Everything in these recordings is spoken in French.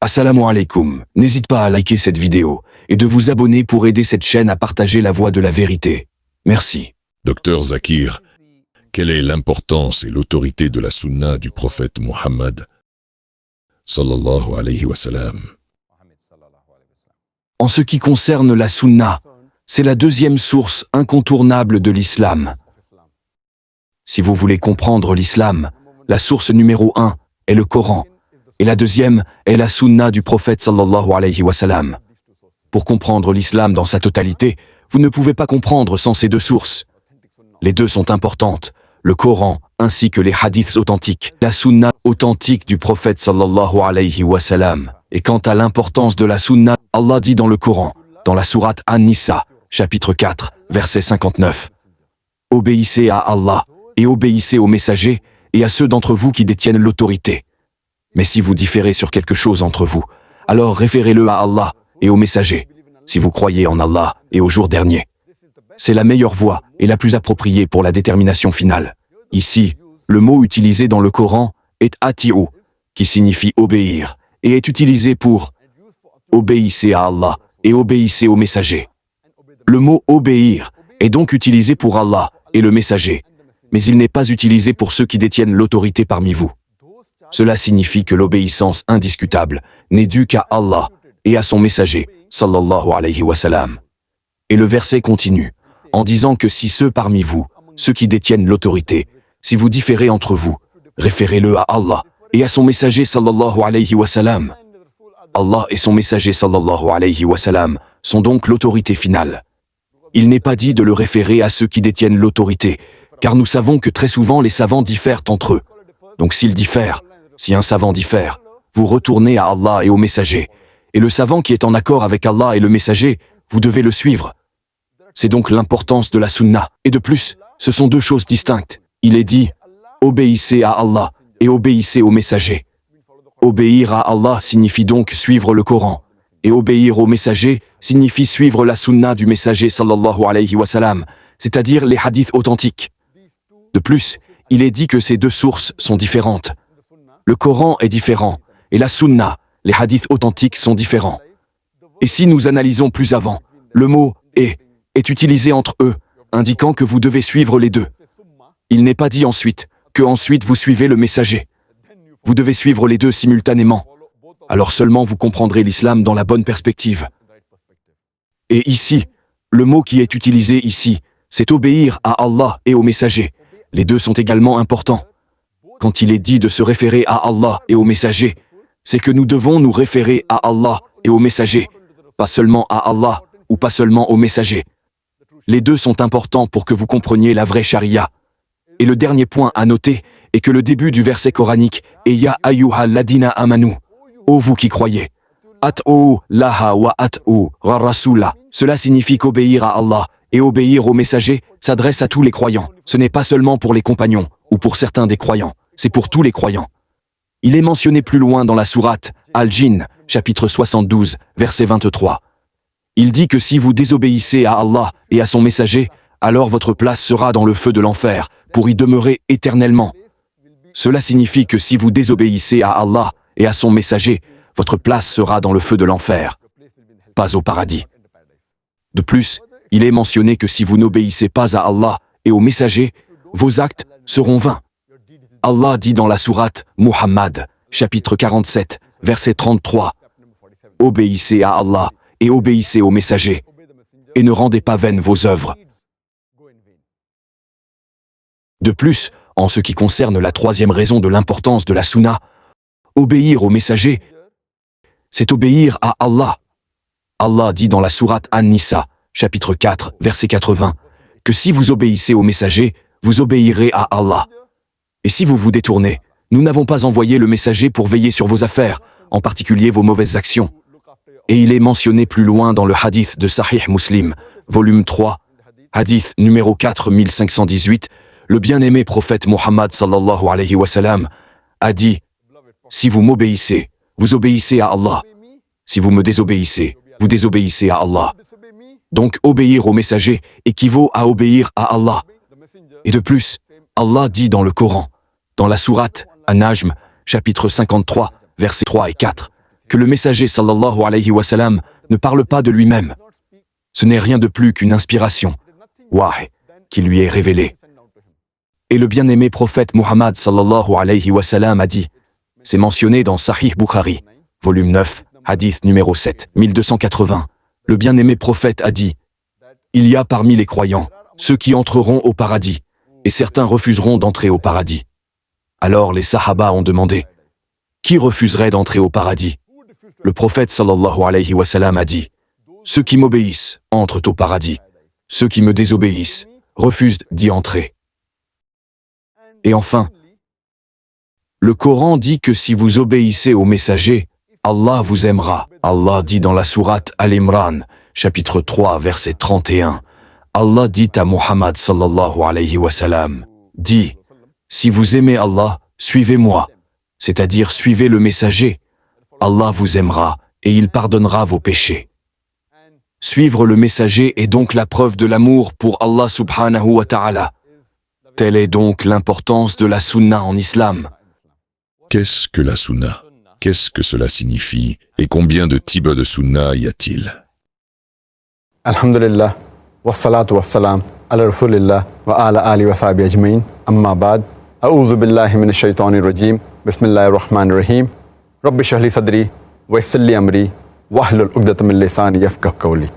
Assalamu alaikum. N'hésite pas à liker cette vidéo et de vous abonner pour aider cette chaîne à partager la voie de la vérité. Merci. Docteur Zakir, quelle est l'importance et l'autorité de la sunna du prophète Muhammad sallallahu alayhi wa sallam? En ce qui concerne la sunna, c'est la deuxième source incontournable de l'islam. Si vous voulez comprendre l'islam, la source numéro 1 est le Coran, et la deuxième est la sunna du prophète sallallahu alayhi wa sallam. Pour comprendre l'islam dans sa totalité, vous ne pouvez pas comprendre sans ces deux sources. Les deux sont importantes, le Coran ainsi que les hadiths authentiques, la sunna authentique du prophète sallallahu alayhi wa sallam. Et quant à l'importance de la sunna, Allah dit dans le Coran, dans la sourate An-Nisa, chapitre 4, verset 59. Obéissez à Allah et obéissez aux messagers et à ceux d'entre vous qui détiennent l'autorité. Mais si vous différez sur quelque chose entre vous, alors référez-le à Allah et aux messagers, si vous croyez en Allah et au jour dernier. C'est la meilleure voie et la plus appropriée pour la détermination finale. Ici, le mot utilisé dans le Coran est ati'u, qui signifie obéir, et est utilisé pour obéissez à Allah et obéissez aux messagers. Le mot obéir est donc utilisé pour Allah et le messager, mais il n'est pas utilisé pour ceux qui détiennent l'autorité parmi vous. Cela signifie que l'obéissance indiscutable n'est due qu'à Allah et à son messager, sallallahu alayhi wa sallam. Et le verset continue, en disant que si ceux parmi vous, ceux qui détiennent l'autorité, si vous différez entre vous, référez-le à Allah et à son messager, sallallahu alayhi wa sallam. Allah et son messager, sallallahu alayhi wa sallam, sont donc l'autorité finale. Il n'est pas dit de le référer à ceux qui détiennent l'autorité, car nous savons que très souvent les savants diffèrent entre eux. Donc s'ils diffèrent, si un savant diffère, vous retournez à Allah et au messager. Et le savant qui est en accord avec Allah et le messager, vous devez le suivre. C'est donc l'importance de la sunna. Et de plus, ce sont deux choses distinctes. Il est dit, obéissez à Allah et obéissez au messager. Obéir à Allah signifie donc suivre le Coran. Et obéir au messager signifie suivre la sunna du messager sallallahu alayhi wa sallam, c'est-à-dire les hadiths authentiques. De plus, il est dit que ces deux sources sont différentes. Le Coran est différent, et la sunna, les hadiths authentiques sont différents. Et si nous analysons plus avant, le mot « est utilisé entre eux, indiquant que vous devez suivre les deux. Il n'est pas dit ensuite que ensuite vous suivez le messager. Vous devez suivre les deux simultanément. Alors seulement vous comprendrez l'islam dans la bonne perspective. Et ici, le mot qui est utilisé ici, c'est obéir à Allah et au messager. Les deux sont également importants. Quand il est dit de se référer à Allah et au messager, c'est que nous devons nous référer à Allah et au messager, pas seulement à Allah ou pas seulement au messager. Les deux sont importants pour que vous compreniez la vraie charia. Et le dernier point à noter est que le début du verset coranique est Ya ayyuha ladina amanu, ô vous qui croyez. At'u laha wa at'u rasula. Cela signifie qu'obéir à Allah et obéir au messager s'adresse à tous les croyants. Ce n'est pas seulement pour les compagnons ou pour certains des croyants, c'est pour tous les croyants. Il est mentionné plus loin dans la sourate Al-Jinn, chapitre 72, verset 23. Il dit que si vous désobéissez à Allah et à son messager, alors votre place sera dans le feu de l'enfer, pour y demeurer éternellement. Cela signifie que si vous désobéissez à Allah et à son messager, votre place sera dans le feu de l'enfer, pas au paradis. De plus, il est mentionné que si vous n'obéissez pas à Allah et au messager, vos actes seront vains. Allah dit dans la sourate Muhammad, chapitre 47, verset 33, « Obéissez à Allah et obéissez au messager, et ne rendez pas vaines vos œuvres. » De plus, en ce qui concerne la troisième raison de l'importance de la sunna, obéir au messager, c'est obéir à Allah. Allah dit dans la sourate An-Nisa, chapitre 4, verset 80, que si vous obéissez au messager, vous obéirez à Allah. Et si vous vous détournez, nous n'avons pas envoyé le messager pour veiller sur vos affaires, en particulier vos mauvaises actions. Et il est mentionné plus loin dans le hadith de Sahih Muslim, volume 3, hadith numéro 4518, le bien-aimé prophète Muhammad sallallahu alayhi wa sallam a dit « Si vous m'obéissez, vous obéissez à Allah. Si vous me désobéissez, vous désobéissez à Allah. » Donc obéir au messager équivaut à obéir à Allah. Et de plus, Allah dit dans le Coran, dans la sourate An-Najm, chapitre 53, versets 3 et 4, que le messager sallallahu alayhi wa sallam ne parle pas de lui-même. Ce n'est rien de plus qu'une inspiration, wahy, qui lui est révélée. Et le bien-aimé prophète Muhammad sallallahu alayhi wa sallam a dit, c'est mentionné dans Sahih Bukhari, volume 9, hadith numéro 7, 1280, le bien-aimé prophète a dit, il y a parmi les croyants ceux qui entreront au paradis, et certains refuseront d'entrer au paradis. Alors les sahaba ont demandé, qui refuserait d'entrer au paradis? Le prophète sallallahu alayhi wa sallam a dit, ceux qui m'obéissent entrent au paradis, ceux qui me désobéissent refusent d'y entrer. Et enfin, le Coran dit que si vous obéissez au messager, Allah vous aimera. Allah dit dans la sourate Al-Imran, chapitre 3, verset 31, Allah dit à Muhammad sallallahu alayhi wa sallam, dit, si vous aimez Allah, suivez-moi, c'est-à-dire suivez le messager, Allah vous aimera et il pardonnera vos péchés. Suivre le messager est donc la preuve de l'amour pour Allah subhanahu wa ta'ala. Telle est donc l'importance de la sunna en islam. Qu'est-ce que la sunna? Qu'est-ce que cela signifie? Et combien de types de sunna y a-t-il? Alhamdulillah, wassalatu wassalam, ala rasulillah, wa ala ali wa sahbihi ajma'in, amma ba'd, a'udhu billahi minash shaitanir rajim, bismillahir rahmanir rahim, rabbi shrah li sadri, wa yassir li amri, wahlul 'uqdatam min lisani yafqahu qawli.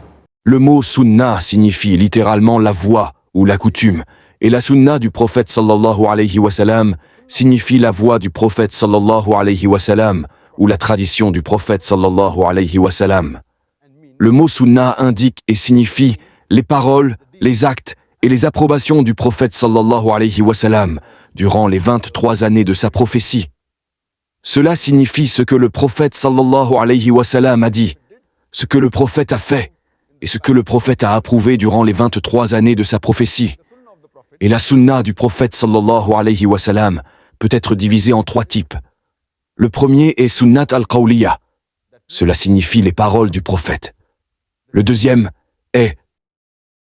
Le mot sunna signifie littéralement la voie ou la coutume, et la sunna du prophète sallallahu alayhi wa sallam signifie la voie du prophète sallallahu alayhi wa sallam ou la tradition du prophète sallallahu alayhi wa sallam. Le mot sunna indique et signifie les paroles, les actes et les approbations du prophète sallallahu alayhi wa sallam durant les 23 années de sa prophétie. Cela signifie ce que le prophète sallallahu alayhi wa sallam a dit, ce que le prophète a fait et ce que le prophète a approuvé durant les 23 années de sa prophétie. Et la sunna du prophète sallallahu alayhi wa sallam peut être divisée en 3 types. Le premier est sunnat al-qawliya. Cela signifie les paroles du prophète. Le deuxième est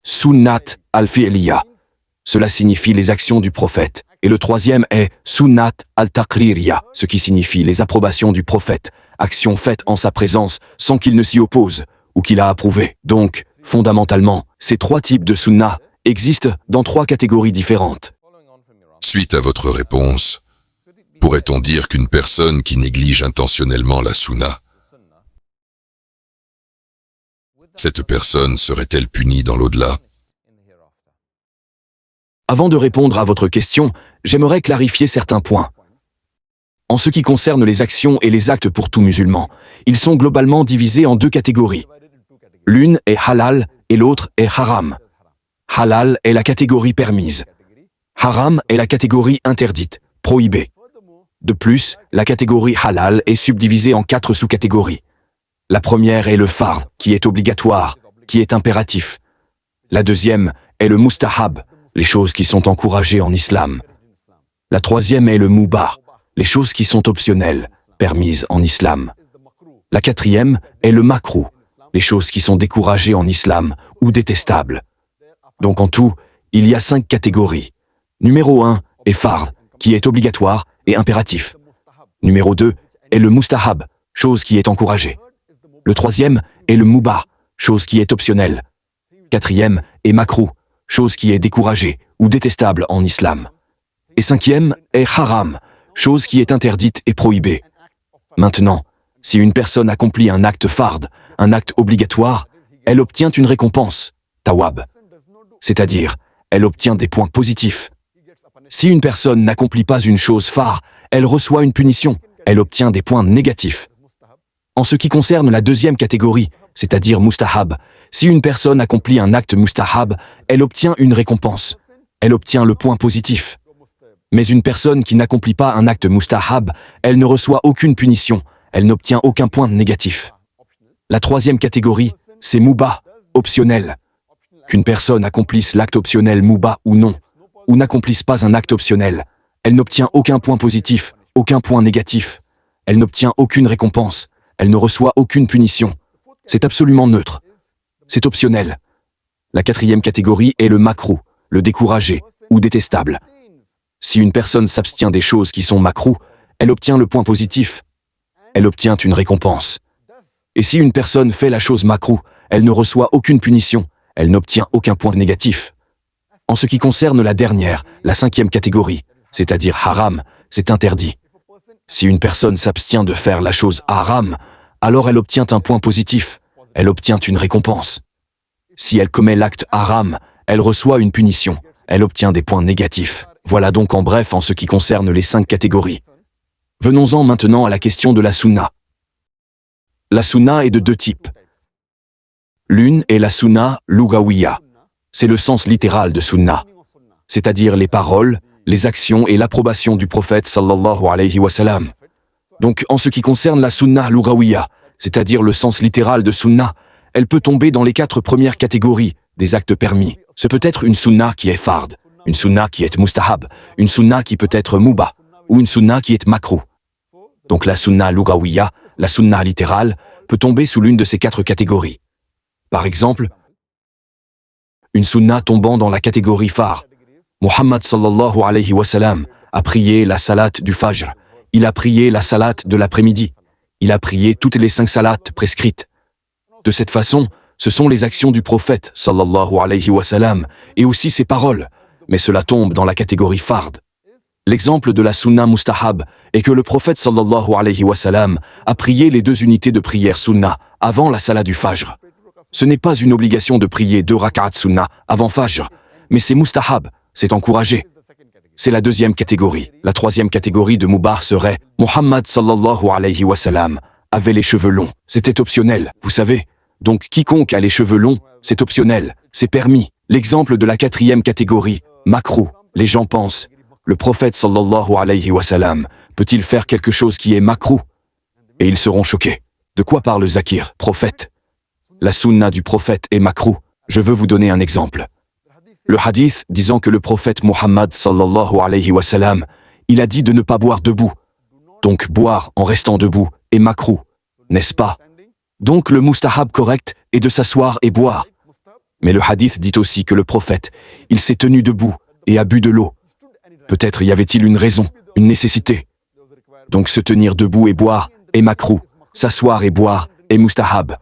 sunnat al-fi'liya. Cela signifie les actions du prophète. Et le troisième est sunnat al-taqririya, ce qui signifie les approbations du prophète, actions faites en sa présence sans qu'il ne s'y oppose ou qu'il a approuvé. Donc, fondamentalement, ces 3 types de sunna existent dans 3 catégories différentes. Suite à votre réponse, pourrait-on dire qu'une personne qui néglige intentionnellement la sunna, cette personne serait-elle punie dans l'au-delà? Avant de répondre à votre question, j'aimerais clarifier certains points. En ce qui concerne les actions et les actes pour tout musulman, ils sont globalement divisés en 2 catégories. L'une est halal et l'autre est haram. Halal est la catégorie permise. Haram est la catégorie interdite, prohibée. De plus, la catégorie halal est subdivisée en 4 sous-catégories. La première est le fard, qui est obligatoire, qui est impératif. La deuxième est le mustahab, les choses qui sont encouragées en islam. La troisième est le mubah, les choses qui sont optionnelles, permises en islam. La quatrième est le makruh, les choses qui sont découragées en islam ou détestables. Donc en tout, il y a 5 catégories. Numéro 1 est fard, qui est obligatoire et impératif. Numéro 2 est le mustahab, chose qui est encouragée. Le troisième est le mubah, chose qui est optionnelle. Quatrième est makruh, chose qui est découragée ou détestable en islam. Et cinquième est haram, chose qui est interdite et prohibée. Maintenant, si une personne accomplit un acte fard, un acte obligatoire, elle obtient une récompense, tawab. C'est-à-dire, elle obtient des points positifs. Si une personne n'accomplit pas une chose phare, elle reçoit une punition, elle obtient des points négatifs. En ce qui concerne la deuxième catégorie, c'est-à-dire mustahab, si une personne accomplit un acte mustahab, elle obtient une récompense, elle obtient le point positif. Mais une personne qui n'accomplit pas un acte mustahab, elle ne reçoit aucune punition, elle n'obtient aucun point négatif. La troisième catégorie, c'est mubah, optionnel. Qu'une personne accomplisse l'acte optionnel mubah ou non, ou n'accomplisse pas un acte optionnel, elle n'obtient aucun point positif, aucun point négatif. Elle n'obtient aucune récompense, elle ne reçoit aucune punition. C'est absolument neutre. C'est optionnel. La quatrième catégorie est le makruh, le découragé ou détestable. Si une personne s'abstient des choses qui sont makruh, elle obtient le point positif. Elle obtient une récompense. Et si une personne fait la chose makrou, elle ne reçoit aucune punition, elle n'obtient aucun point négatif. En ce qui concerne la dernière, la 5e catégorie, c'est-à-dire haram, c'est interdit. Si une personne s'abstient de faire la chose haram, alors elle obtient un point positif, elle obtient une récompense. Si elle commet l'acte haram, elle reçoit une punition, elle obtient des points négatifs. Voilà donc en bref en ce qui concerne les 5 catégories. Venons-en maintenant à la question de la sunna. La sunna est de 2 types. L'une est la sunna lugawiya. C'est le sens littéral de sunna, c'est-à-dire les paroles, les actions et l'approbation du prophète sallallahu alayhi wa sallam. Donc en ce qui concerne la sunna lugawiya, c'est-à-dire le sens littéral de sunna, elle peut tomber dans les 4 premières catégories des actes permis. Ce peut être une sunna qui est fard, une sunna qui est mustahab, une sunna qui peut être mubah, ou une sunna qui est makrou. Donc la sunna lugawiya, la sunna littérale, peut tomber sous l'une de ces 4 catégories. Par exemple, une sunna tombant dans la catégorie phare. Muhammad sallallahu alayhi wa sallam a prié la salat du fajr, il a prié la salat de l'après-midi, il a prié toutes les 5 salates prescrites. De cette façon, ce sont les actions du prophète sallallahu alayhi wa sallam et aussi ses paroles, mais cela tombe dans la catégorie fard. L'exemple de la sunna mustahab est que le prophète sallallahu alayhi wa sallam a prié les 2 unités de prière sunna avant la salat du fajr. Ce n'est pas une obligation de prier 2 rak'at sunna avant fajr, mais c'est mustahab, c'est encouragé. C'est la 2e catégorie. La 3e catégorie de mubah serait Muhammad sallallahu alayhi wa sallam avait les cheveux longs. C'était optionnel, vous savez. Donc quiconque a les cheveux longs, c'est optionnel, c'est permis. L'exemple de la 4e catégorie, makrou. Les gens pensent, le prophète sallallahu alayhi wa sallam peut-il faire quelque chose qui est makrou? Et ils seront choqués. De quoi parle Zakir, prophète? La sunna du prophète est makrou. Je veux vous donner un exemple. Le hadith disant que le prophète Muhammad sallallahu alayhi wa sallam, il a dit de ne pas boire debout. Donc boire en restant debout est makrou, n'est-ce pas? Donc le mustahab correct est de s'asseoir et boire. Mais le hadith dit aussi que le prophète, il s'est tenu debout et a bu de l'eau. Peut-être y avait-il une raison, une nécessité. Donc se tenir debout et boire est makrou, s'asseoir et boire est mustahab.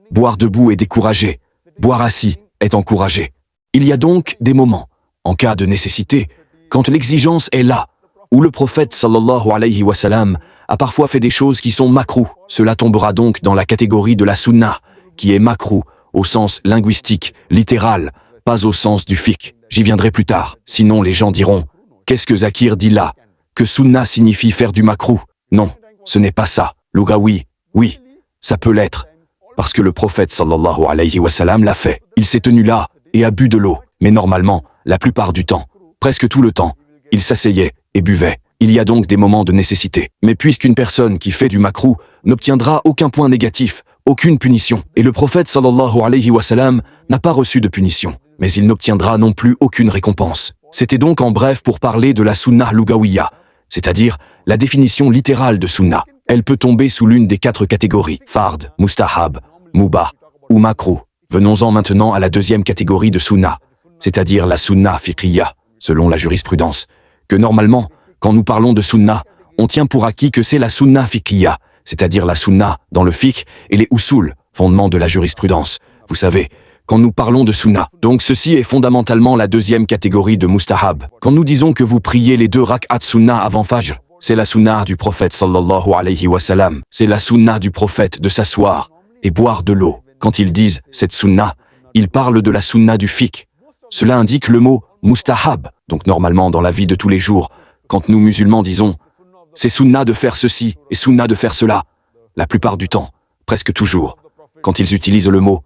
Boire debout est découragé, boire assis est encouragé. Il y a donc des moments, en cas de nécessité, quand l'exigence est là, où le prophète sallallahu alayhi wa sallam a parfois fait des choses qui sont makrou. Cela tombera donc dans la catégorie de la sunna, qui est makrou, au sens linguistique, littéral, pas au sens du fiqh. J'y viendrai plus tard. Sinon les gens diront, qu'est-ce que Zakir dit là? Que sunna signifie faire du makrou? Non, ce n'est pas ça. Lugawi, oui, ça peut l'être. Parce que le prophète sallallahu alayhi wa sallam l'a fait. Il s'est tenu là et a bu de l'eau. Mais normalement, la plupart du temps, presque tout le temps, il s'asseyait et buvait. Il y a donc des moments de nécessité. Mais puisqu'une personne qui fait du makrou n'obtiendra aucun point négatif, aucune punition, et le prophète sallallahu alayhi wa sallam n'a pas reçu de punition, mais il n'obtiendra non plus aucune récompense. C'était donc en bref pour parler de la sunna lugawiya, c'est-à-dire la définition littérale de sunna. Elle peut tomber sous l'une des 4 catégories, fard, mustahab, mubah ou makrou. Venons-en maintenant à la 2e catégorie de sunna, c'est-à-dire la sunna fiqhiyya, selon la jurisprudence, que normalement, quand nous parlons de sunna, on tient pour acquis que c'est la sunna fiqhiyya, c'est-à-dire la sunna dans le fiqh et les usul, fondements de la jurisprudence. Vous savez, quand nous parlons de sunna. Donc ceci est fondamentalement la 2e catégorie de mustahab. Quand nous disons que vous priez les 2 rak'at sunna avant fajr, c'est la sunna du prophète sallallahu alayhi wa sallam. C'est la sunna du prophète de s'asseoir et boire de l'eau. Quand ils disent cette sunna, ils parlent de la sunna du fiqh. Cela indique le mot mustahab. Donc normalement dans la vie de tous les jours, quand nous musulmans disons c'est sunna de faire ceci et sunna de faire cela, la plupart du temps, presque toujours, quand ils utilisent le mot,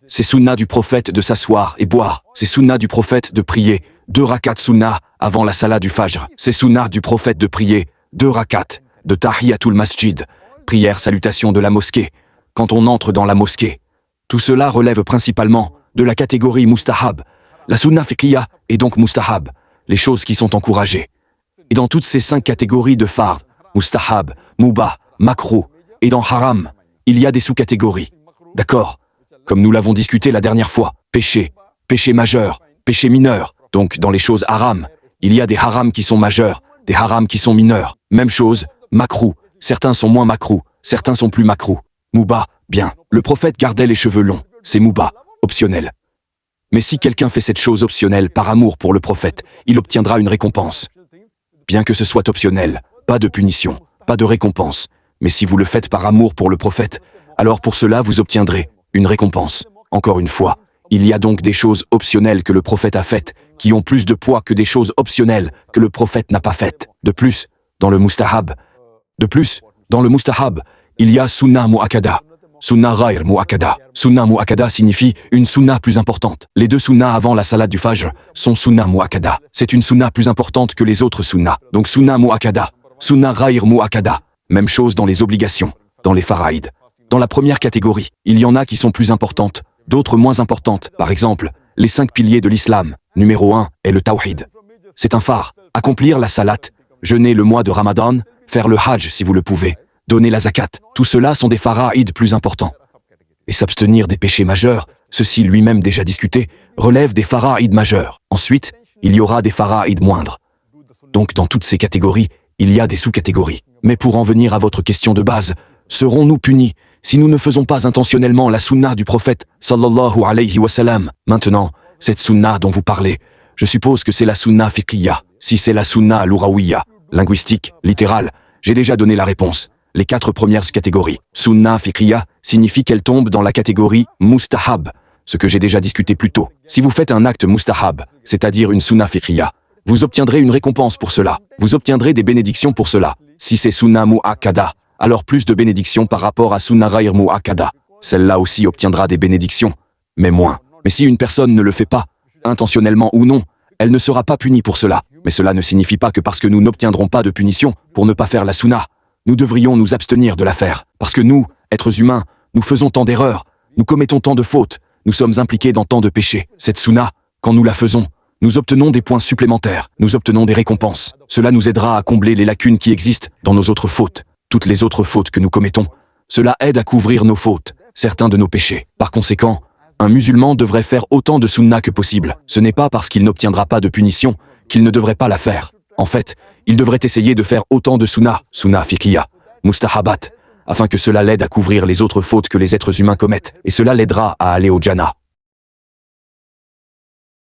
c'est sunna du prophète de s'asseoir et boire, c'est sunna du prophète de prier 2 rak'at sunna avant la salat du fajr, c'est sunna du prophète de prier 2 rak'at de tahiyatul masjid, prière salutation de la mosquée, quand on entre dans la mosquée. Tout cela relève principalement de la catégorie mustahab. La sunna fiqhiyya est donc mustahab, les choses qui sont encouragées. Et dans toutes ces 5 catégories de fard, mustahab, mubah, makrou, et dans haram, il y a des sous-catégories. D'accord? Comme nous l'avons discuté la dernière fois, péché, péché majeur, péché mineur. Donc dans les choses haram, il y a des harams qui sont majeurs, des harams qui sont mineurs. Même chose, makrou, certains sont moins makrou, certains sont plus makrou. Mouba, bien. Le prophète gardait les cheveux longs. C'est Mouba, optionnel. Mais si quelqu'un fait cette chose optionnelle par amour pour le prophète, il obtiendra une récompense. Bien que ce soit optionnel, pas de punition, pas de récompense. Mais si vous le faites par amour pour le prophète, alors pour cela vous obtiendrez une récompense. Encore une fois, il y a donc des choses optionnelles que le prophète a faites, qui ont plus de poids que des choses optionnelles que le prophète n'a pas faites. De plus, dans le mustahab, il y a sunnah mu'akkada, sunnah ghayr mu'akkada. Sunnah mu'akkada signifie une sunnah plus importante. Les deux sunnahs avant la salade du fajr sont sunnah mu'akkada. C'est une sunnah plus importante que les autres sunnahs. Donc sunnah mu'akkada, sunnah ghayr mu'akkada. Même chose dans les obligations, dans les faraïd. Dans la première catégorie, il y en a qui sont plus importantes, d'autres moins importantes. Par exemple, les 5 piliers de l'islam. Numéro 1 est le tawhid. C'est un phare. Accomplir la salat, jeûner le mois de Ramadan, faire le hajj si vous le pouvez, donner la zakat. Tout cela sont des faraïd plus importants. Et s'abstenir des péchés majeurs, ceci lui-même déjà discuté, relève des faraïd majeurs. Ensuite, il y aura des faraïd moindres. Donc dans toutes ces catégories, il y a des sous-catégories. Mais pour en venir à votre question de base, serons-nous punis si nous ne faisons pas intentionnellement la sunnah du prophète sallallahu alayhi wa sallam? Maintenant, cette sunnah dont vous parlez, je suppose que c'est la sunnah fiqhiyya. Si c'est la sunnah lughawiyya, linguistique, littérale, j'ai déjà donné la réponse. Les 4 premières catégories. Sunnah fiqhiyya signifie qu'elle tombe dans la catégorie mustahab, ce que j'ai déjà discuté plus tôt. Si vous faites un acte mustahab, c'est-à-dire une sunnah fiqhiyya, vous obtiendrez une récompense pour cela. Vous obtiendrez des bénédictions pour cela. Si c'est sunnah mu'akkada, alors plus de bénédictions par rapport à sunnah ghayr mu'akkada. Celle-là aussi obtiendra des bénédictions, mais moins. Mais si une personne ne le fait pas, intentionnellement ou non, elle ne sera pas punie pour cela. Mais cela ne signifie pas que parce que nous n'obtiendrons pas de punition pour ne pas faire la sunnah, nous devrions nous abstenir de la faire. Parce que nous, êtres humains, nous faisons tant d'erreurs, nous commettons tant de fautes, nous sommes impliqués dans tant de péchés. Cette sunnah, quand nous la faisons, nous obtenons des points supplémentaires, nous obtenons des récompenses. Cela nous aidera à combler les lacunes qui existent dans nos autres fautes. Toutes les autres fautes que nous commettons, cela aide à couvrir nos fautes, certains de nos péchés. Par conséquent, un musulman devrait faire autant de sunnah que possible. Ce n'est pas parce qu'il n'obtiendra pas de punition qu'il ne devrait pas la faire. En fait, il devrait essayer de faire autant de sunnah fiqhiyya, mustahabat, afin que cela l'aide à couvrir les autres fautes que les êtres humains commettent, et cela l'aidera à aller au Jannah.